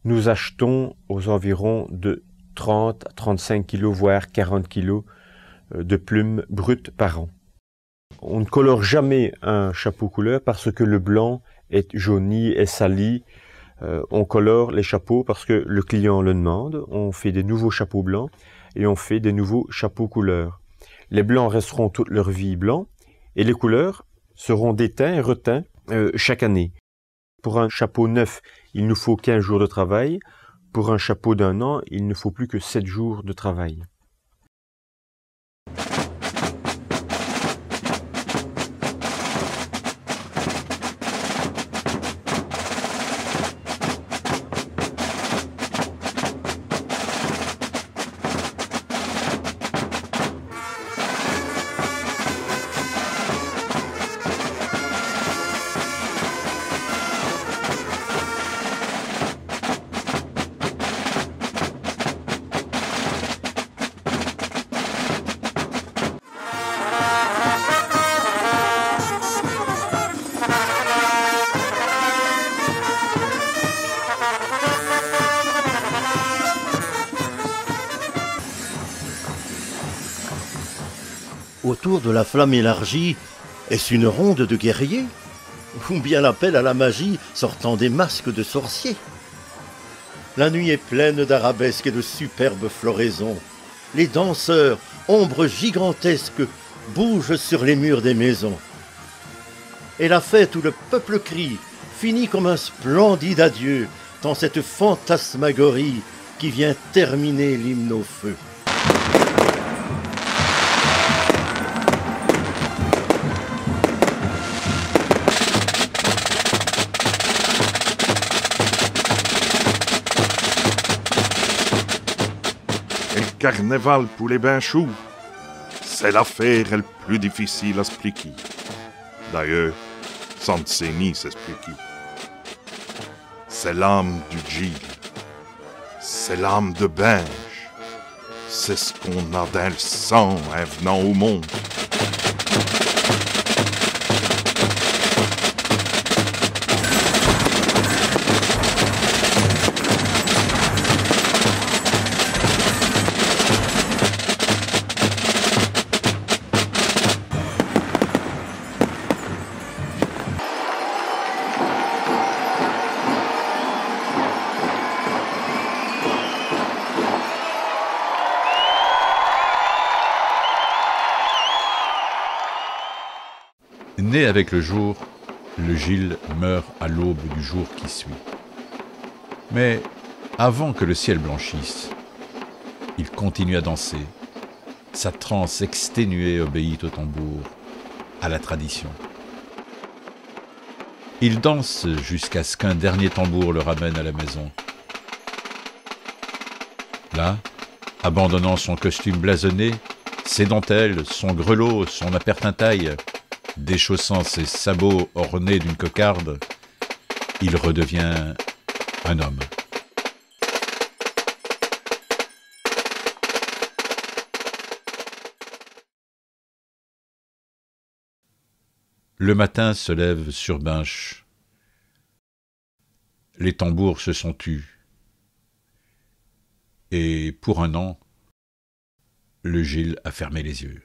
Nous achetons aux environs de 30 à 35 kg, voire 40 kg de plumes brutes par an. On ne colore jamais un chapeau couleur parce que le blanc est jauni, est sali. On colore les chapeaux parce que le client le demande. On fait des nouveaux chapeaux blancs et on fait des nouveaux chapeaux couleurs. Les blancs resteront toute leur vie blancs et les couleurs seront déteints et reteints chaque année. Pour un chapeau neuf, il nous faut 15 jours de travail. Pour un chapeau d'un an, il ne faut plus que 7 jours de travail. Autour de la flamme élargie, Est-ce une ronde de guerriers? Ou bien l'appel à la magie sortant des masques de sorciers? La nuit est pleine d'arabesques et de superbes floraisons. Les danseurs, ombres gigantesques, bougent sur les murs des maisons. Et la fête où le peuple crie finit comme un splendide adieu dans cette fantasmagorie qui vient terminer l'hymne au feu. Le carnaval pour les Binchous, c'est l'affaire la plus difficile à expliquer. D'ailleurs, sans ni s'expliquer. C'est l'âme du Gilles. C'est l'âme de Binche. C'est ce qu'on a dans le sang en venant au monde. Né avec le jour, le Gilles meurt à l'aube du jour qui suit. Mais avant que le ciel blanchisse, il continue à danser. Sa transe exténuée obéit au tambour, à la tradition. Il danse jusqu'à ce qu'un dernier tambour le ramène à la maison. Là, abandonnant son costume blasonné, ses dentelles, son grelot, son appertintaille, déchaussant ses sabots ornés d'une cocarde, il redevient un homme. Le matin se lève sur Binche. Les tambours se sont tus. Et pour un an, le Gilles a fermé les yeux.